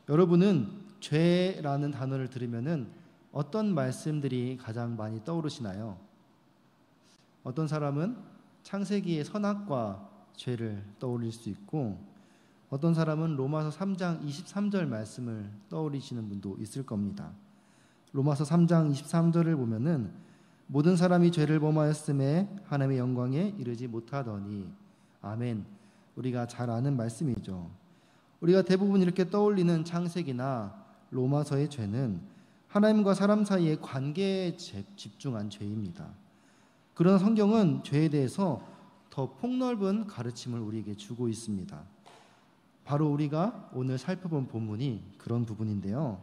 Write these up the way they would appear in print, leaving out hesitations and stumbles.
여러분은 죄라는 단어를 들으면은 어떤 말씀들이 가장 많이 떠오르시나요? 어떤 사람은 창세기의 선악과 죄를 떠올릴 수 있고, 어떤 사람은 로마서 3장 23절 말씀을 떠올리시는 분도 있을 겁니다. 로마서 3장 23절을 보면은 모든 사람이 죄를 범하였음에 하나님의 영광에 이르지 못하더니, 아멘. 우리가 잘 아는 말씀이죠. 우리가 대부분 이렇게 떠올리는 창세기나 로마서의 죄는 하나님과 사람 사이의 관계에 집중한 죄입니다. 그러나 성경은 죄에 대해서 더 폭넓은 가르침을 우리에게 주고 있습니다. 바로 우리가 오늘 살펴본 본문이 그런 부분인데요.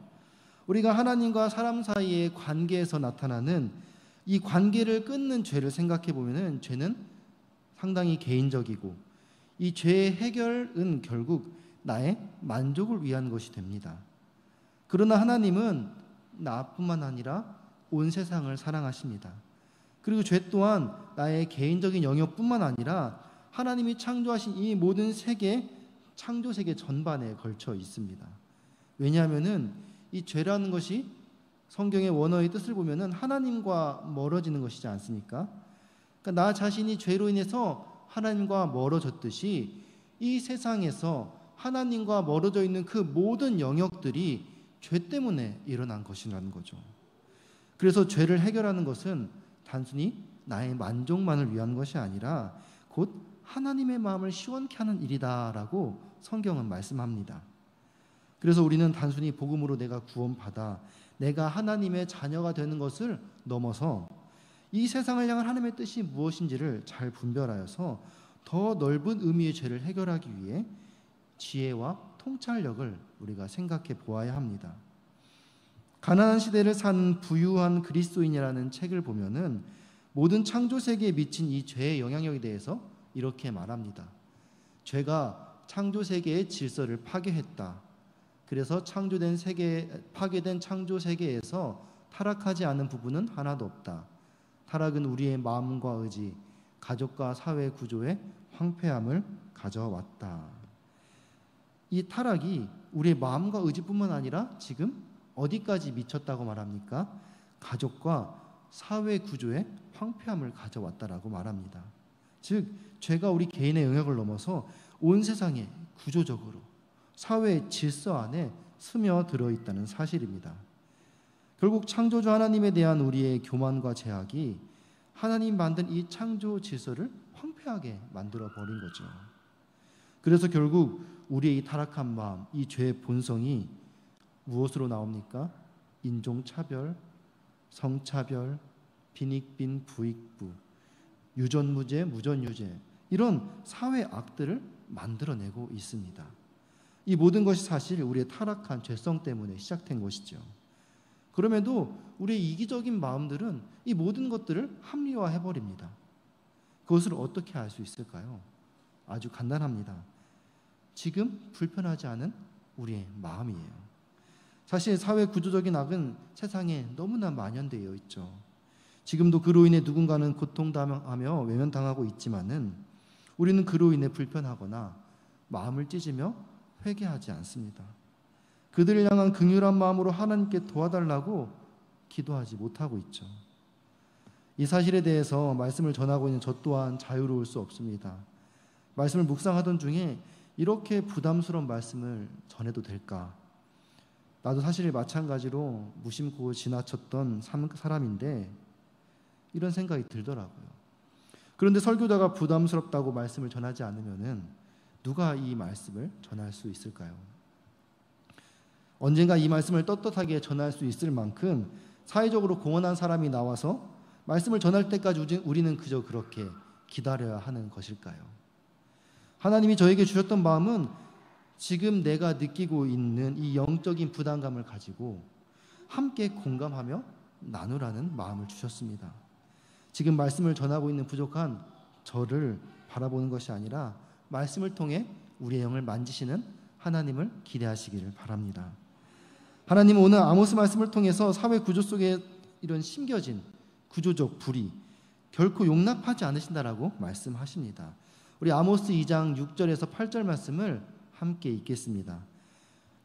우리가 하나님과 사람 사이의 관계에서 나타나는 이 관계를 끊는 죄를 생각해 보면은 죄는 상당히 개인적이고, 이 죄의 해결은 결국 나의 만족을 위한 것이 됩니다. 그러나 하나님은 나뿐만 아니라 온 세상을 사랑하십니다. 그리고 죄 또한 나의 개인적인 영역뿐만 아니라 하나님이 창조하신 이 모든 세계, 창조 세계 전반에 걸쳐 있습니다. 왜냐하면은 이 죄라는 것이 성경의 원어의 뜻을 보면은 하나님과 멀어지는 것이지 않습니까? 그러니까 나 자신이 죄로 인해서 하나님과 멀어졌듯이 이 세상에서 하나님과 멀어져 있는 그 모든 영역들이 죄 때문에 일어난 것이라는 거죠. 그래서 죄를 해결하는 것은 단순히 나의 만족만을 위한 것이 아니라 곧 하나님의 마음을 시원케 하는 일이다라고 성경은 말씀합니다. 그래서 우리는 단순히 복음으로 내가 구원받아 내가 하나님의 자녀가 되는 것을 넘어서 이 세상을 향한 하나님의 뜻이 무엇인지를 잘 분별하여서 더 넓은 의미의 죄를 해결하기 위해 지혜와 통찰력을 우리가 생각해 보아야 합니다. 가나안 시대를 산 부유한 그리스도인이라는 책을 보면은 모든 창조 세계에 미친 이 죄의 영향력에 대해서 이렇게 말합니다. 죄가 창조 세계의 질서를 파괴했다. 그래서 파괴된 창조 세계에서 타락하지 않은 부분은 하나도 없다. 타락은 우리의 마음과 의지, 가족과 사회 구조의 황폐함을 가져왔다. 이 타락이 우리의 마음과 의지뿐만 아니라 지금 어디까지 미쳤다고 말합니까? 가족과 사회 구조의 황폐함을 가져왔다라고 말합니다. 즉, 죄가 우리 개인의 영역을 넘어서 온 세상에 구조적으로 사회의 질서 안에 스며들어 있다는 사실입니다. 결국 창조주 하나님에 대한 우리의 교만과 제약이 하나님 만든 이 창조 질서를 황폐하게 만들어 버린 거죠. 그래서 결국 우리의 이 타락한 마음, 이 죄의 본성이 무엇으로 나옵니까? 인종차별, 성차별, 빈익빈 부익부, 유전무죄, 무전유죄, 이런 사회 악들을 만들어내고 있습니다. 이 모든 것이 사실 우리의 타락한 죄성 때문에 시작된 것이죠. 그럼에도 우리의 이기적인 마음들은 이 모든 것들을 합리화해버립니다. 그것을 어떻게 알 수 있을까요? 아주 간단합니다. 지금 불편하지 않은 우리의 마음이에요. 사실 사회 구조적인 악은 세상에 너무나 만연되어 있죠. 지금도 그로 인해 누군가는 고통당하며 외면당하고 있지만은 우리는 그로 인해 불편하거나 마음을 찢으며 회개하지 않습니다. 그들을 향한 긍휼한 마음으로 하나님께 도와달라고 기도하지 못하고 있죠. 이 사실에 대해서 말씀을 전하고 있는 저 또한 자유로울 수 없습니다. 말씀을 묵상하던 중에 이렇게 부담스러운 말씀을 전해도 될까? 나도 사실 마찬가지로 무심코 지나쳤던 사람인데 이런 생각이 들더라고요. 그런데 설교자가 부담스럽다고 말씀을 전하지 않으면은 누가 이 말씀을 전할 수 있을까요? 언젠가 이 말씀을 떳떳하게 전할 수 있을 만큼 사회적으로 공헌한 사람이 나와서 말씀을 전할 때까지 우리는 그저 그렇게 기다려야 하는 것일까요? 하나님이 저에게 주셨던 마음은 지금 내가 느끼고 있는 이 영적인 부담감을 가지고 함께 공감하며 나누라는 마음을 주셨습니다. 지금 말씀을 전하고 있는 부족한 저를 바라보는 것이 아니라 말씀을 통해 우리의 영을 만지시는 하나님을 기대하시기를 바랍니다. 하나님은 오늘 아모스 말씀을 통해서 사회 구조 속에 이런 심겨진 구조적 불이 결코 용납하지 않으신다라고 말씀하십니다. 우리 아모스 2장 6절에서 8절 말씀을 함께 읽겠습니다.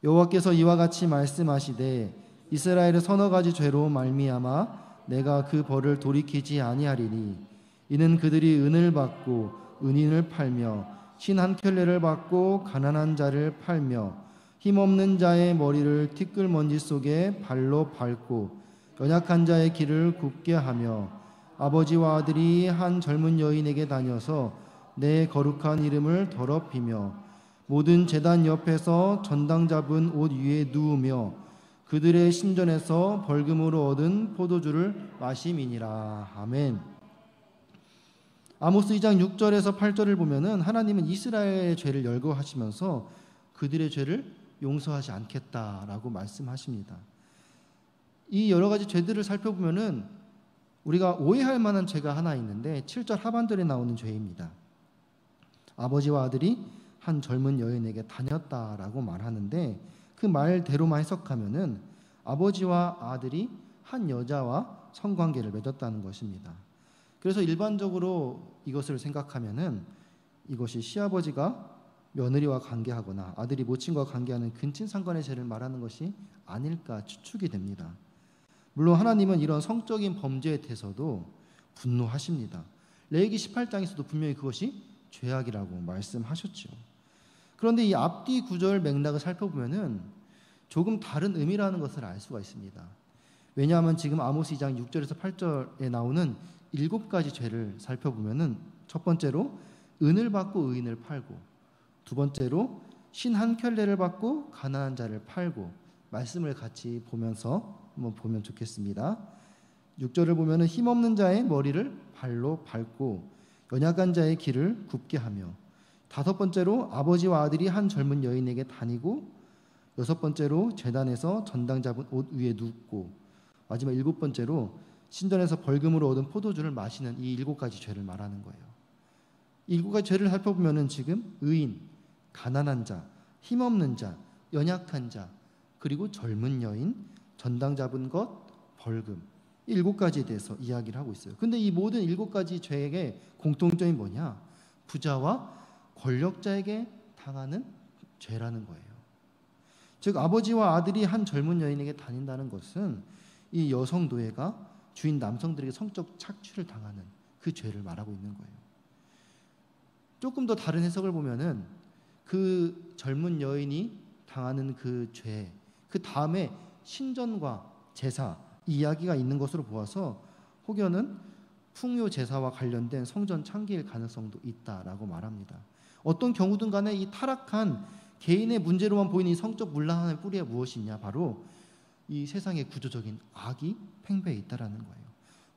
여호와께서 이와 같이 말씀하시되 이스라엘의 서너 가지 죄로 말미암아 내가 그 벌을 돌이키지 아니하리니 이는 그들이 은을 받고 은인을 팔며 신 한 켤레를 받고 가난한 자를 팔며 힘없는 자의 머리를 티끌먼지 속에 발로 밟고 연약한 자의 길을 굽게 하며 아버지와 아들이 한 젊은 여인에게 다녀서 내 거룩한 이름을 더럽히며 모든 제단 옆에서 전당 잡은 옷 위에 누우며 그들의 신전에서 벌금으로 얻은 포도주를 마심이니라. 아멘. 아모스 2장 6절에서 8절을 보면은 하나님은 이스라엘의 죄를 열거하시면서 그들의 죄를 용서하지 않겠다라고 말씀하십니다. 이 여러 가지 죄들을 살펴보면은 우리가 오해할 만한 죄가 하나 있는데 7절 하반절에 나오는 죄입니다. 아버지와 아들이 한 젊은 여인에게 다녔다라고 말하는데 그 말대로만 해석하면은 아버지와 아들이 한 여자와 성관계를 맺었다는 것입니다. 그래서 일반적으로 이것을 생각하면은 이것이 시아버지가 며느리와 관계하거나 아들이 모친과 관계하는 근친상간의 죄를 말하는 것이 아닐까 추측이 됩니다. 물론 하나님은 이런 성적인 범죄에 대해서도 분노하십니다. 레위기 18장에서도 분명히 그것이 죄악이라고 말씀하셨죠. 그런데 이 앞뒤 구절 맥락을 살펴보면은 조금 다른 의미라는 것을 알 수가 있습니다. 왜냐하면 지금 아모스 2장 6절에서 8절에 나오는 7가지 죄를 살펴보면은 첫 번째로 은을 받고 의인을 팔고, 두 번째로 신 한 켤레를 받고 가난한 자를 팔고, 말씀을 같이 보면서 한번 보면 좋겠습니다. 6절을 보면은 힘없는 자의 머리를 발로 밟고 연약한 자의 길을 굽게 하며, 다섯 번째로 아버지와 아들이 한 젊은 여인에게 다니고, 여섯 번째로 제단에서 전당 잡은 옷 위에 눕고, 마지막 일곱 번째로 신전에서 벌금으로 얻은 포도주를 마시는 이 7가지 죄를 말하는 거예요. 이 7가지 죄를 살펴보면은 지금 의인, 가난한 자, 힘없는 자, 연약한 자, 그리고 젊은 여인, 전당 잡은 것, 벌금, 이 7가지에 대해서 이야기를 하고 있어요. 근데 이 모든 7가지 죄의 공통점이 뭐냐? 부자와 권력자에게 당하는 죄라는 거예요. 즉 아버지와 아들이 한 젊은 여인에게 다닌다는 것은 이 여성 노예가 주인 남성들에게 성적 착취를 당하는 그 죄를 말하고 있는 거예요. 조금 더 다른 해석을 보면은 그 젊은 여인이 당하는 그 죄, 그 다음에 신전과 제사 이 이야기가 있는 것으로 보아서 혹여는 풍요 제사와 관련된 성전 창기일 가능성도 있다라고 말합니다. 어떤 경우든 간에 이 타락한 개인의 문제로만 보이는 이 성적 문란함의 뿌리가 무엇이냐? 바로 이 세상의 구조적인 악이 팽배해 있다라는 거예요.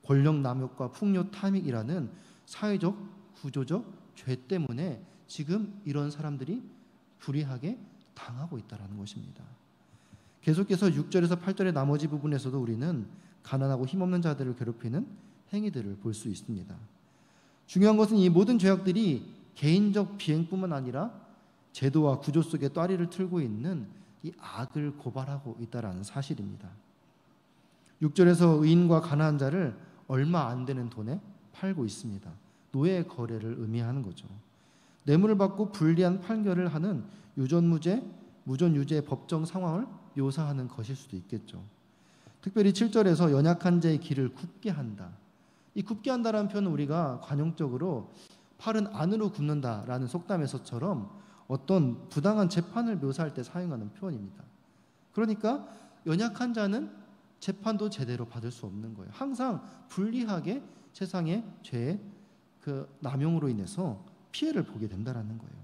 권력 남용과 풍요 탐닉이라는 사회적 구조적 죄 때문에 지금 이런 사람들이 불의하게 당하고 있다라는 것입니다. 계속해서 6절에서 8절의 나머지 부분에서도 우리는 가난하고 힘없는 자들을 괴롭히는 행위들을 볼 수 있습니다. 중요한 것은 이 모든 죄악들이 개인적 비행뿐만 아니라 제도와 구조 속에 따리를 틀고 있는 이 악을 고발하고 있다는 사실입니다. 6절에서 의인과 가난한 자를 얼마 안 되는 돈에 팔고 있습니다. 노예 거래를 의미하는 거죠. 뇌물을 받고 불리한 판결을 하는 유전무죄, 무전유죄의 법정 상황을 묘사하는 것일 수도 있겠죠. 특별히 7절에서 연약한 자의 길을 굽게 한다. 이 굽게 한다라는 표현은 우리가 관용적으로 팔은 안으로 굽는다라는 속담에서처럼 어떤 부당한 재판을 묘사할 때 사용하는 표현입니다. 그러니까 연약한 자는 재판도 제대로 받을 수 없는 거예요. 항상 불리하게 세상의 죄의 그 남용으로 인해서 피해를 보게 된다라는 거예요.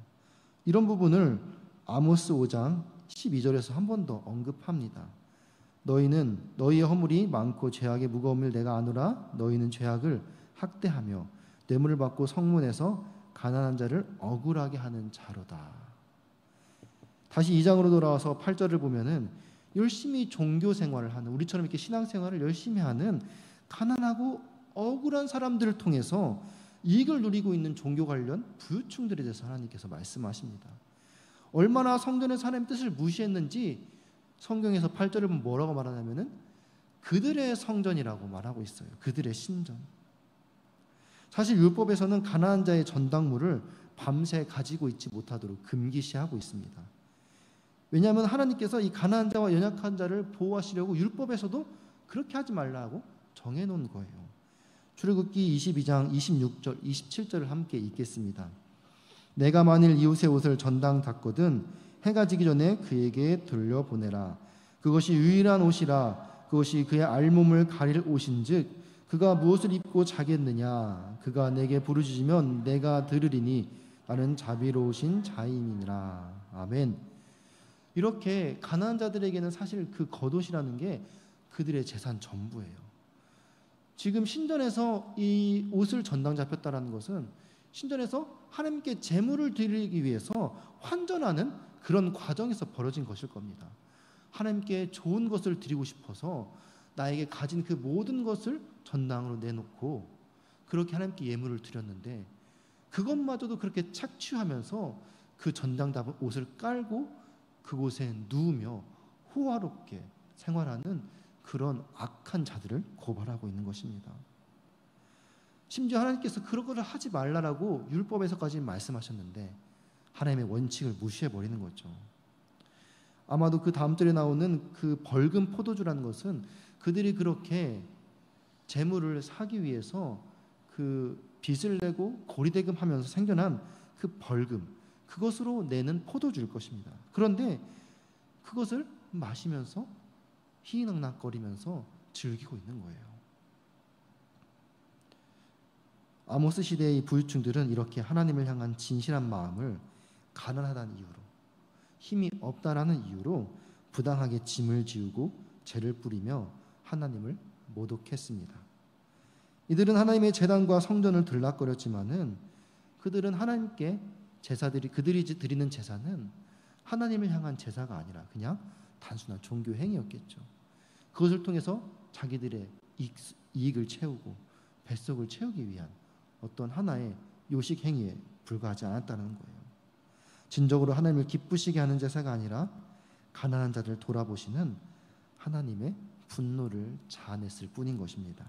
이런 부분을 아모스 5장 12절에서 한 번 더 언급합니다. 너희는 너희의 허물이 많고 죄악의 무거움을 내가 아노라. 너희는 죄악을 학대하며 뇌물을 받고 성문에서 가난한 자를 억울하게 하는 자로다. 다시 2장으로 돌아와서 8절을 보면은 열심히 종교 생활을 하는, 우리처럼 이렇게 신앙 생활을 열심히 하는 가난하고 억울한 사람들을 통해서 이익을 누리고 있는 종교 관련 부유층들에 대해서 하나님께서 말씀하십니다. 얼마나 성전에서 하나님의 뜻을 무시했는지 성경에서 8절을 보면 뭐라고 말하냐면은 그들의 성전이라고 말하고 있어요. 그들의 신전. 사실 율법에서는 가난한 자의 전당물을 밤새 가지고 있지 못하도록 금기시하고 있습니다. 왜냐하면 하나님께서 이 가난한 자와 연약한 자를 보호하시려고 율법에서도 그렇게 하지 말라고 정해놓은 거예요. 출애굽기 22장 26절 27절을 함께 읽겠습니다. 내가 만일 이웃의 옷을 전당 닦거든 해가 지기 전에 그에게 돌려보내라. 그것이 유일한 옷이라. 그것이 그의 알몸을 가릴 옷인즉 그가 무엇을 입고 자겠느냐. 그가 내게 부르짖으면 내가 들으리니 나는 자비로우신 자임이니라. 아멘. 이렇게 가난한 자들에게는 사실 그 겉옷이라는 게 그들의 재산 전부예요. 지금 신전에서 이 옷을 전당 잡혔다라는 것은 신전에서 하나님께 제물을 드리기 위해서 환전하는 그런 과정에서 벌어진 것일 겁니다. 하나님께 좋은 것을 드리고 싶어서 나에게 가진 그 모든 것을 전당으로 내놓고 그렇게 하나님께 예물을 드렸는데 그것마저도 그렇게 착취하면서 그 전당 잡은 옷을 깔고 그곳에 누우며 호화롭게 생활하는 그런 악한 자들을 고발하고 있는 것입니다. 심지어 하나님께서 그런 것을 하지 말라라고 율법에서까지 말씀하셨는데 하나님의 원칙을 무시해버리는 거죠. 아마도 그 다음 절에 나오는 그 벌금 포도주라는 것은 그들이 그렇게 재물을 사기 위해서 그 빚을 내고 고리대금하면서 생겨난 그 벌금, 그것으로 내는 포도주일 것입니다. 그런데 그것을 마시면서 희희낙낙거리면서 즐기고 있는 거예요. 아모스 시대의 부유층들은 이렇게 하나님을 향한 진실한 마음을 가난하다는 이유로, 힘이 없다라는 이유로 부당하게 짐을 지우고 죄를 뿌리며 하나님을 모독했습니다. 이들은 하나님의 제단과 성전을 들락거렸지만은 그들은 하나님께 그들이 드리는 제사는 하나님을 향한 제사가 아니라 그냥 단순한 종교 행위였겠죠. 그것을 통해서 자기들의 이익을 채우고 뱃속을 채우기 위한 어떤 하나의 요식 행위에 불과하지 않았다는 거예요. 진정으로 하나님을 기쁘시게 하는 제사가 아니라 가난한 자들을 돌아보시는 하나님의 분노를 자아냈을 뿐인 것입니다.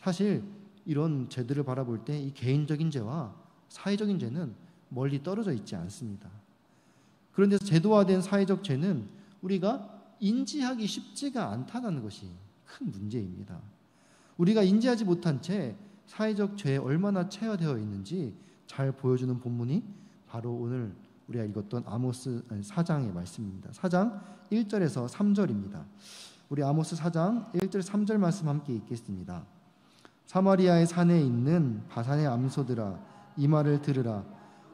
사실 이런 죄들을 바라볼 때 이 개인적인 죄와 사회적인 죄는 멀리 떨어져 있지 않습니다. 그런데 제도화된 사회적 죄는 우리가 인지하기 쉽지가 않다는 것이 큰 문제입니다. 우리가 인지하지 못한 채 사회적 죄에 얼마나 체화되어 있는지 잘 보여주는 본문이 바로 오늘 우리가 읽었던 아모스 4장의 말씀입니다. 4장 1절에서 3절입니다. 우리 아모스 4장 1절 3절 말씀 함께 읽겠습니다. 사마리아의 산에 있는 바산의 암소들아 이 말을 들으라.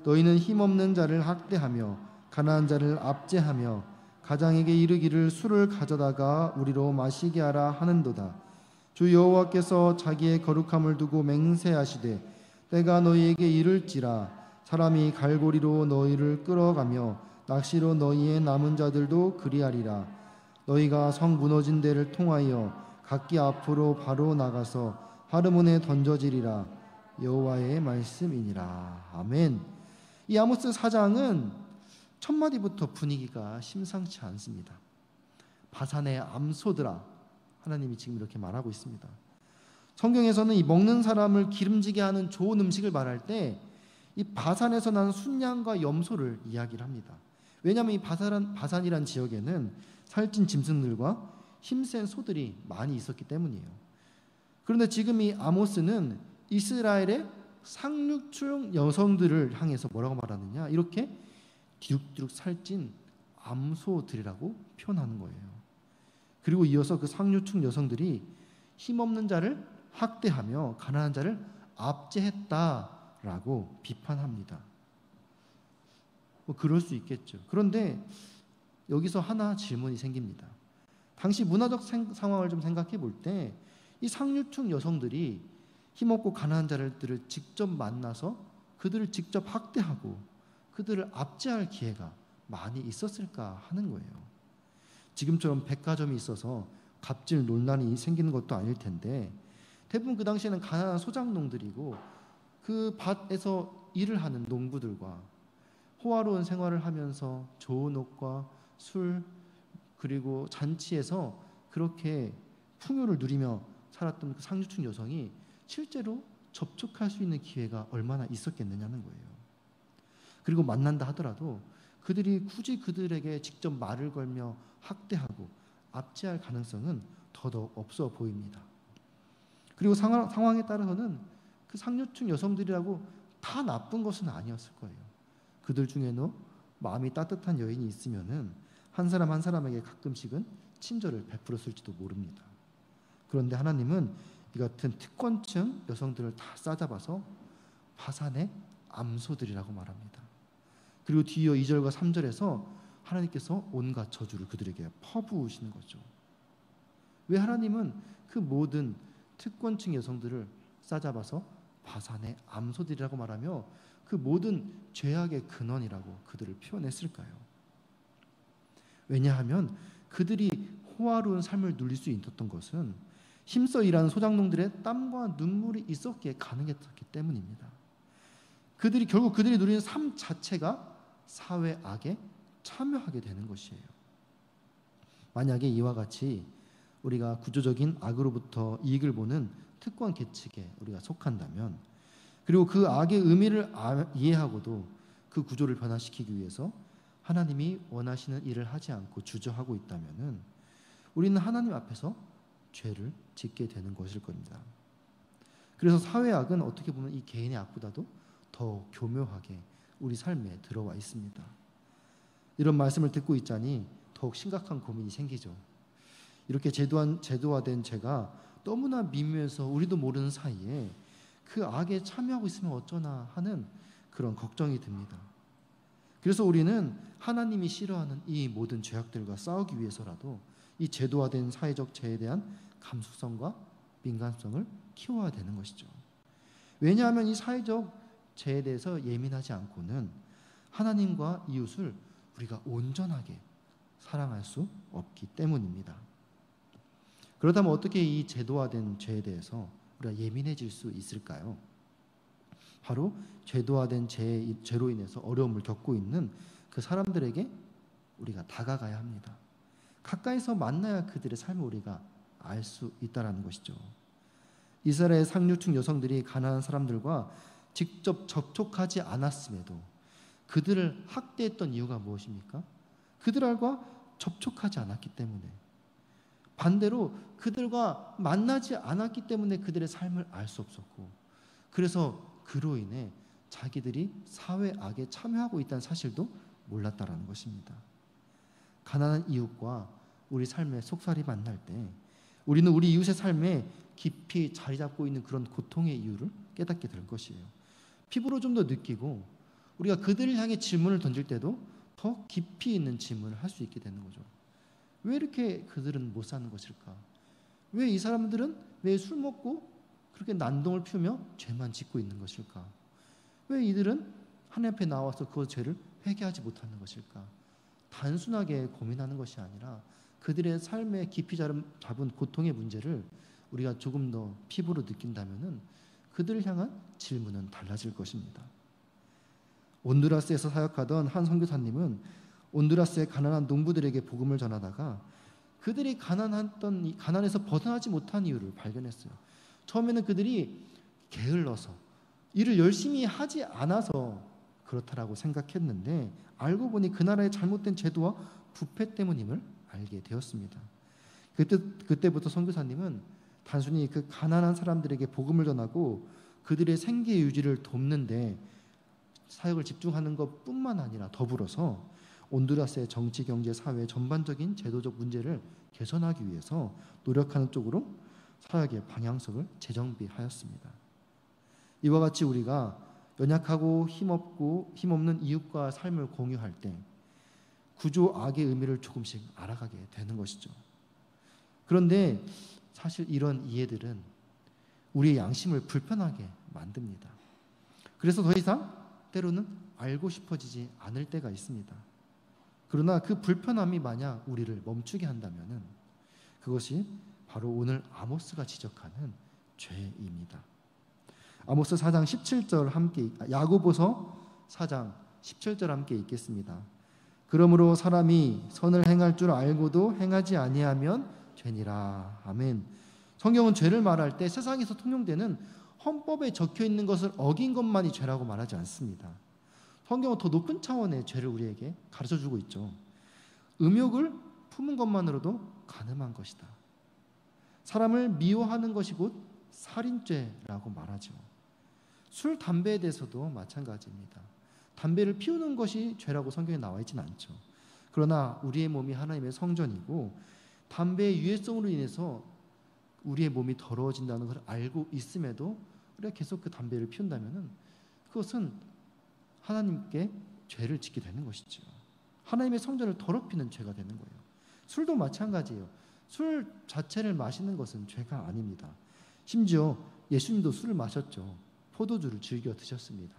너희는 힘없는 자를 학대하며 가난한 자를 압제하며 가장에게 이르기를 술을 가져다가 우리로 마시게 하라 하는도다. 주 여호와께서 자기의 거룩함을 두고 맹세하시되 때가 너희에게 이를지라. 사람이 갈고리로 너희를 끌어가며 낚시로 너희의 남은 자들도 그리하리라. 너희가 성 무너진 데를 통하여 각기 앞으로 바로 나가서 하르몬에 던져지리라. 여호와의 말씀이니라. 아멘. 이 아모스 4장은 첫 마디부터 분위기가 심상치 않습니다. 바산의 암소들아, 하나님이 지금 이렇게 말하고 있습니다. 성경에서는 이 먹는 사람을 기름지게 하는 좋은 음식을 말할 때 이 바산에서 난 순양과 염소를 이야기를 합니다. 왜냐하면 이 바산이란 지역에는 살찐 짐승들과 힘센 소들이 많이 있었기 때문이에요. 그런데 지금 이 아모스는 이스라엘의 상류층 여성들을 향해서 뭐라고 말하느냐, 이렇게 뒤룩뒤룩 살찐 암소들이라고 표현하는 거예요. 그리고 이어서 그 상류층 여성들이 힘없는 자를 학대하며 가난한 자를 압제했다라고 비판합니다. 뭐 그럴 수 있겠죠. 그런데 여기서 하나 질문이 생깁니다. 당시 문화적 상황을 좀 생각해 볼 때 이 상류층 여성들이 힘없고 가난한 자들을 직접 만나서 그들을 직접 학대하고 그들을 압제할 기회가 많이 있었을까 하는 거예요. 지금처럼 백화점이 있어서 갑질 논란이 생기는 것도 아닐 텐데 대부분 그 당시에는 가난한 소작농들이고 그 밭에서 일을 하는 농부들과 호화로운 생활을 하면서 좋은 옷과 술 그리고 잔치에서 그렇게 풍요를 누리며 살았던 그 상류층 여성이 실제로 접촉할 수 있는 기회가 얼마나 있었겠느냐는 거예요. 그리고 만난다 하더라도 그들이 굳이 그들에게 직접 말을 걸며 학대하고 압제할 가능성은 더더욱 없어 보입니다. 그리고 상황에 따라서는 그 상류층 여성들이라고 다 나쁜 것은 아니었을 거예요. 그들 중에는 마음이 따뜻한 여인이 있으면은 한 사람 한 사람에게 가끔씩은 친절을 베풀었을지도 모릅니다. 그런데 하나님은 이 같은 특권층 여성들을 다 싸잡아서 바산의 암소들이라고 말합니다. 그리고 뒤이어 2절과 3절에서 하나님께서 온갖 저주를 그들에게 퍼부으시는 거죠. 왜 하나님은 그 모든 특권층 여성들을 싸잡아서 바산의 암소들이라고 말하며 그 모든 죄악의 근원이라고 그들을 표현했을까요? 왜냐하면 그들이 호화로운 삶을 누릴 수 있었던 것은 힘써 일하는 소작농들의 땀과 눈물이 있었기에 가능했기 때문입니다. 결국 그들이 누리는 삶 자체가 사회 악에 참여하게 되는 것이에요. 만약에 이와 같이 우리가 구조적인 악으로부터 이익을 보는 특권 계층에 우리가 속한다면, 그리고 그 악의 의미를 이해하고도 그 구조를 변화시키기 위해서 하나님이 원하시는 일을 하지 않고 주저하고 있다면은 우리는 하나님 앞에서 죄를 짓게 되는 것일 겁니다. 그래서 사회악은 어떻게 보면 이 개인의 악보다도 더 교묘하게 우리 삶에 들어와 있습니다. 이런 말씀을 듣고 있자니 더욱 심각한 고민이 생기죠. 이렇게 제도화된 죄가 너무나 미묘해서 우리도 모르는 사이에 그 악에 참여하고 있으면 어쩌나 하는 그런 걱정이 듭니다. 그래서 우리는 하나님이 싫어하는 이 모든 죄악들과 싸우기 위해서라도 이 제도화된 사회적 죄에 대한 감수성과 민감성을 키워야 되는 것이죠. 왜냐하면 이 사회적 죄에 대해서 예민하지 않고는 하나님과 이웃을 우리가 온전하게 사랑할 수 없기 때문입니다. 그렇다면 어떻게 이 제도화된 죄에 대해서 우리가 예민해질 수 있을까요? 바로 제도화된 죄로 인해서 어려움을 겪고 있는 그 사람들에게 우리가 다가가야 합니다. 가까이서 만나야 그들의 삶을 우리가 알 수 있다는 것이죠. 이스라엘 상류층 여성들이 가난한 사람들과 직접 접촉하지 않았음에도 그들을 학대했던 이유가 무엇입니까? 그들과 접촉하지 않았기 때문에, 반대로 그들과 만나지 않았기 때문에 그들의 삶을 알 수 없었고, 그래서 그로 인해 자기들이 사회 악에 참여하고 있다는 사실도 몰랐다라는 것입니다. 가난한 이웃과 우리 삶의 속살이 만날 때 우리는 우리 이웃의 삶에 깊이 자리 잡고 있는 그런 고통의 이유를 깨닫게 될 것이에요. 피부로 좀 더 느끼고 우리가 그들을 향해 질문을 던질 때도 더 깊이 있는 질문을 할 수 있게 되는 거죠. 왜 이렇게 그들은 못 사는 것일까? 왜 이 사람들은 왜 술 먹고 그렇게 난동을 피우며 죄만 짓고 있는 것일까? 왜 이들은 하나님 앞에 나와서 그 죄를 회개하지 못하는 것일까? 단순하게 고민하는 것이 아니라 그들의 삶에 깊이 잡은 고통의 문제를 우리가 조금 더 피부로 느낀다면은 그들을 향한 질문은 달라질 것입니다. 온두라스에서 사역하던 한 선교사님은 온두라스의 가난한 농부들에게 복음을 전하다가 그들이 가난에서 벗어나지 못한 이유를 발견했어요. 처음에는 그들이 게을러서 일을 열심히 하지 않아서 그렇다라고 생각했는데 알고 보니 그 나라의 잘못된 제도와 부패 때문임을 알게 되었습니다. 그때부터 선교사님은 단순히 그 가난한 사람들에게 복음을 전하고 그들의 생계 유지를 돕는데 사역을 집중하는 것뿐만 아니라 더불어서 온두라스의 정치, 경제, 사회 전반적인 제도적 문제를 개선하기 위해서 노력하는 쪽으로 사역의 방향성을 재정비하였습니다. 이와 같이 우리가 연약하고 힘없는 이웃과 삶을 공유할 때 구조 악의 의미를 조금씩 알아가게 되는 것이죠. 그런데 사실 이런 이해들은 우리의 양심을 불편하게 만듭니다. 그래서 더 이상 때로는 알고 싶어지지 않을 때가 있습니다. 그러나 그 불편함이 만약 우리를 멈추게 한다면은 그것이 바로 오늘 아모스가 지적하는 죄입니다. 아모스 4장 17절 야고보서 4장 17절 함께 읽겠습니다. 그러므로 사람이 선을 행할 줄 알고도 행하지 아니하면 죄니라. 아멘. 성경은 죄를 말할 때 세상에서 통용되는 헌법에 적혀 있는 것을 어긴 것만이 죄라고 말하지 않습니다. 성경은 더 높은 차원의 죄를 우리에게 가르쳐주고 있죠. 음욕을 품은 것만으로도 간음한 것이다. 사람을 미워하는 것이 곧 살인죄라고 말하죠. 술, 담배에 대해서도 마찬가지입니다. 담배를 피우는 것이 죄라고 성경에 나와 있지는 않죠. 그러나 우리의 몸이 하나님의 성전이고 담배의 유해성으로 인해서 우리의 몸이 더러워진다는 것을 알고 있음에도 우리가 계속 그 담배를 피운다면 그것은 하나님께 죄를 짓게 되는 것이죠. 하나님의 성전을 더럽히는 죄가 되는 거예요. 술도 마찬가지예요. 술 자체를 마시는 것은 죄가 아닙니다. 심지어 예수님도 술을 마셨죠. 포도주를 즐겨 드셨습니다.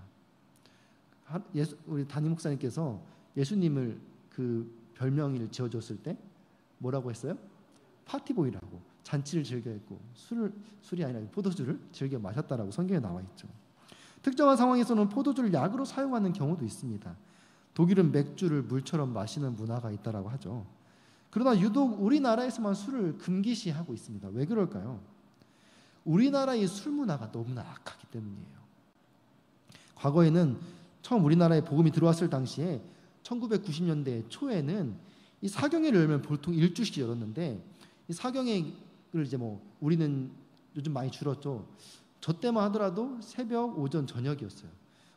우리 담임 목사님께서 예수님을 그 별명을 지어줬을 때 뭐라고 했어요? 파티보이라고, 잔치를 즐겨 했고 술이 아니라 포도주를 즐겨 마셨다라고 성경에 나와 있죠. 특정한 상황에서는 포도주를 약으로 사용하는 경우도 있습니다. 독일은 맥주를 물처럼 마시는 문화가 있다라고 하죠. 그러나 유독 우리나라에서만 술을 금기시하고 있습니다. 왜 그럴까요? 우리나라의 술 문화가 너무나 악하기 때문이에요. 과거에는 처음 우리나라에 복음이 들어왔을 당시에 1990년대 초에는 이 사경회를 열면 보통 일주씩 열었는데 이 사경회를 이제 우리는 요즘 많이 줄었죠. 저 때만 하더라도 새벽, 오전, 저녁이었어요.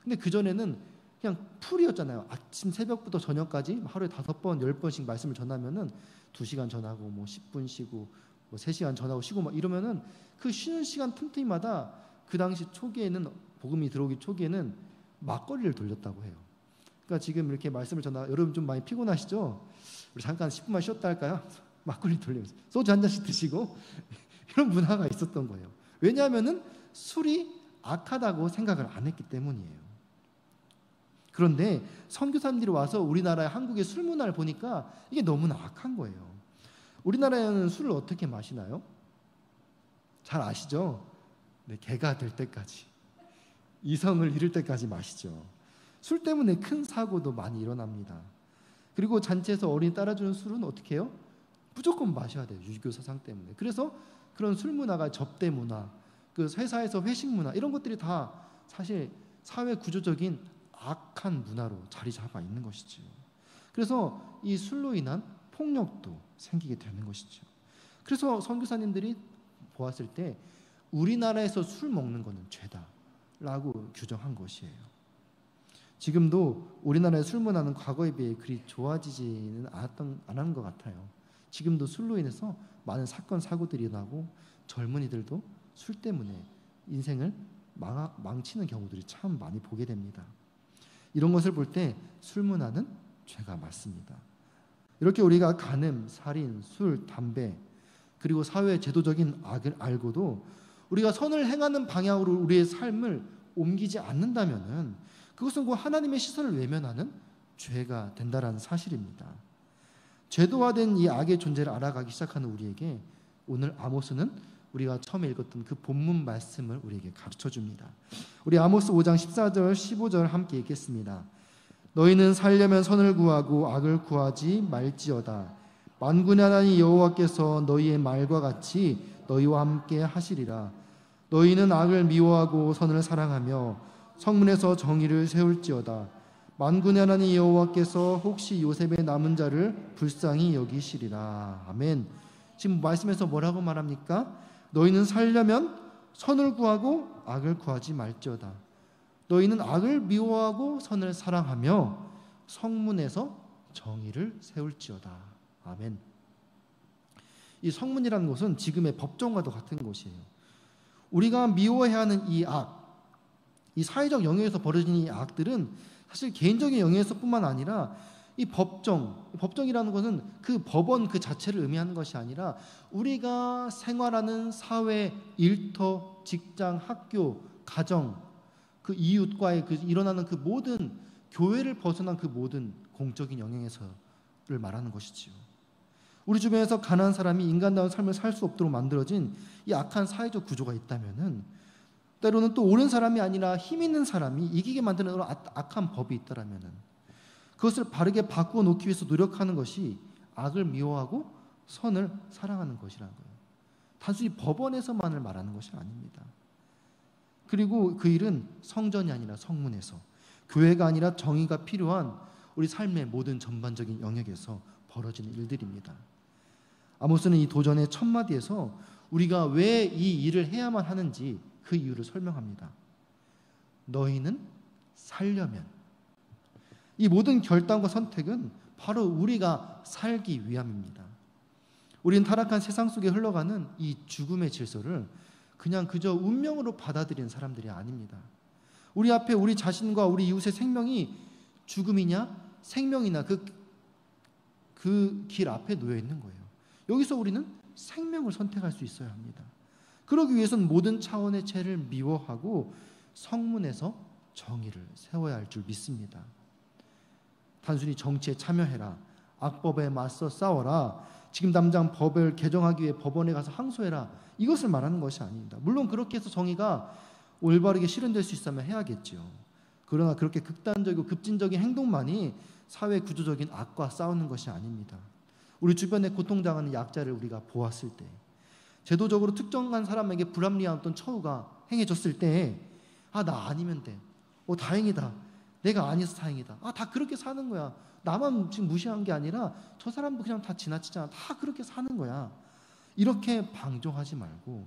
근데 그전에는 그냥 풀이었잖아요. 아침 새벽부터 저녁까지 하루에 5번, 10번씩 말씀을 전하면은 2시간 전하고 10분 쉬고 3시간 전하고 쉬고 이러면은 그 쉬는 시간 틈틈이마다 그 당시 초기에는 복음이 들어오기 초기에는 막걸리를 돌렸다고 해요. 그러니까 지금 이렇게 말씀을 전하 여러분 좀 많이 피곤하시죠? 우리 잠깐 10분만 쉬었다 할까요? 막걸리 돌리면서 소주 한 잔씩 드시고 이런 문화가 있었던 거예요. 왜냐하면은 술이 악하다고 생각을 안 했기 때문이에요. 그런데 선교사님들이 와서 우리나라의 한국의 술 문화를 보니까 이게 너무나 악한 거예요. 우리나라에는 술을 어떻게 마시나요? 잘 아시죠? 네, 개가 될 때까지, 이성을 잃을 때까지 마시죠. 술 때문에 큰 사고도 많이 일어납니다. 그리고 잔치에서 어린이 따라주는 술은 어떻게 해요? 무조건 마셔야 돼요. 유교 사상 때문에. 그래서 그런 술 문화가 접대 문화, 그 회사에서 회식 문화 이런 것들이 다 사실 사회 구조적인 악한 문화로 자리 잡아 있는 것이죠. 그래서 이 술로 인한 폭력도 생기게 되는 것이죠. 그래서 선교사님들이 보았을 때 우리나라에서 술 먹는 것은 죄다라고 규정한 것이에요. 지금도 우리나라의 술 문화는 과거에 비해 그리 좋아지지는 않은 것 같아요. 지금도 술로 인해서 많은 사건 사고들이 일어나고 젊은이들도 술 때문에 인생을 망치는 경우들이 참 많이 보게 됩니다. 이런 것을 볼 때 술 문화는 죄가 맞습니다. 이렇게 우리가 간음, 살인, 술, 담배 그리고 사회의 제도적인 악을 알고도 우리가 선을 행하는 방향으로 우리의 삶을 옮기지 않는다면은 그것은 곧 하나님의 시선을 외면하는 죄가 된다라는 사실입니다. 제도화된 이 악의 존재를 알아가기 시작하는 우리에게 오늘 아모스는 우리가 처음에 읽었던 그 본문 말씀을 우리에게 가르쳐 줍니다. 우리 아모스 5장 14절 15절 함께 읽겠습니다. 너희는 살려면 선을 구하고 악을 구하지 말지어다. 만군의 하나님 여호와께서 너희의 말과 같이 너희와 함께 하시리라. 너희는 악을 미워하고 선을 사랑하며 성문에서 정의를 세울지어다. 만군의 하나님 여호와께서 혹시 요셉의 남은 자를 불쌍히 여기시리라. 아멘. 지금 말씀에서 뭐라고 말합니까? 너희는 살려면 선을 구하고 악을 구하지 말지어다. 너희는 악을 미워하고 선을 사랑하며 성문에서 정의를 세울지어다. 아멘. 이 성문이라는 곳은 지금의 법정과도 같은 곳이에요. 우리가 미워해야 하는 이 악, 이 사회적 영역에서 벌어지는 이 악들은 사실 개인적인 영역에서뿐만 아니라 이 법정이라는 것은 그 법원 그 자체를 의미하는 것이 아니라 우리가 생활하는 사회, 일터, 직장, 학교, 가정, 그 이웃과의 그 일어나는 그 모든 교회를 벗어난 그 모든 공적인 영역에서를 말하는 것이지요. 우리 주변에서 가난한 사람이 인간다운 삶을 살 수 없도록 만들어진 이 악한 사회적 구조가 있다면은 때로는 또 옳은 사람이 아니라 힘 있는 사람이 이기게 만드는 그런 악한 법이 있다라면은 그것을 바르게 바꾸어 놓기 위해서 노력하는 것이 악을 미워하고 선을 사랑하는 것이라는 거예요. 단순히 법원에서만을 말하는 것이 아닙니다. 그리고 그 일은 성전이 아니라 성문에서 교회가 아니라 정의가 필요한 우리 삶의 모든 전반적인 영역에서 벌어지는 일들입니다. 아모스는 이 도전의 첫 마디에서 우리가 왜 이 일을 해야만 하는지 그 이유를 설명합니다. 너희는 살려면, 이 모든 결단과 선택은 바로 우리가 살기 위함입니다. 우리는 타락한 세상 속에 흘러가는 이 죽음의 질서를 그냥 그저 운명으로 받아들이는 사람들이 아닙니다. 우리 앞에 우리 자신과 우리 이웃의 생명이 죽음이냐 생명이나 그 길 앞에 놓여 있는 거예요. 여기서 우리는 생명을 선택할 수 있어야 합니다. 그러기 위해서는 모든 차원의 죄를 미워하고 성문에서 정의를 세워야 할 줄 믿습니다. 단순히 정치에 참여해라, 악법에 맞서 싸워라, 지금 당장 법을 개정하기 위해 법원에 가서 항소해라, 이것을 말하는 것이 아닙니다. 물론 그렇게 해서 정의가 올바르게 실현될 수 있다면 해야겠죠. 그러나 그렇게 극단적이고 급진적인 행동만이 사회 구조적인 악과 싸우는 것이 아닙니다. 우리 주변에 고통당하는 약자를 우리가 보았을 때, 제도적으로 특정한 사람에게 불합리한 어떤 처우가 행해졌을 때, 나 아니면 돼, 다행이다, 내가 아니어서 다행이다, 다 그렇게 사는 거야, 나만 지금 무시한 게 아니라 저 사람도 그냥 다 지나치잖아, 다 그렇게 사는 거야, 이렇게 방종하지 말고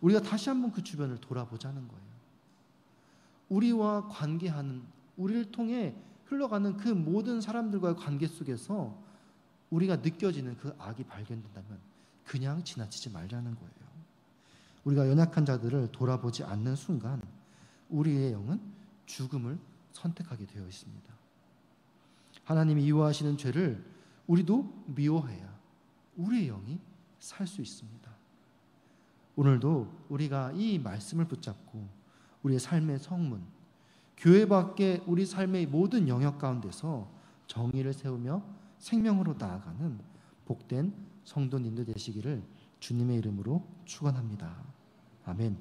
우리가 다시 한번 그 주변을 돌아보자는 거예요. 우리와 관계하는, 우리를 통해 흘러가는 그 모든 사람들과의 관계 속에서 우리가 느껴지는 그 악이 발견된다면 그냥 지나치지 말자는 거예요. 우리가 연약한 자들을 돌아보지 않는 순간 우리의 영은 죽음을 선택하게 되어 있습니다. 하나님이 미워하시는 죄를 우리도 미워해야 우리의 영이 살 수 있습니다. 오늘도 우리가 이 말씀을 붙잡고 우리의 삶의 성문, 교회 밖에 우리 삶의 모든 영역 가운데서 정의를 세우며 생명으로 나아가는 복된 성도님들 되시기를 주님의 이름으로 축원합니다. 아멘.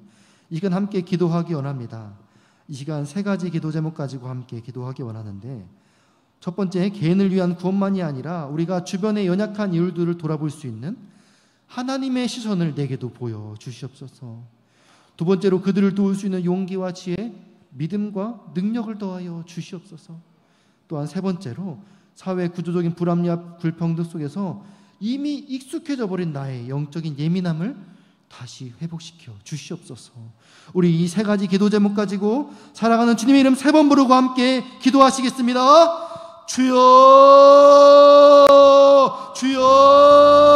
이 시간 함께 기도하기 원합니다. 이 시간 세 가지 기도 제목 가지고 함께 기도하기 원하는데, 첫 번째, 개인을 위한 구원만이 아니라 우리가 주변의 연약한 이웃들을 돌아볼 수 있는 하나님의 시선을 내게도 보여주시옵소서. 두 번째로, 그들을 도울 수 있는 용기와 지혜, 믿음과 능력을 더하여 주시옵소서. 또한 세 번째로, 사회 구조적인 불합리와 불평등 속에서 이미 익숙해져 버린 나의 영적인 예민함을 다시 회복시켜 주시옵소서. 우리 이 세 가지 기도 제목 가지고 살아가는 주님의 이름 세 번 부르고 함께 기도하시겠습니다. 주여, 주여.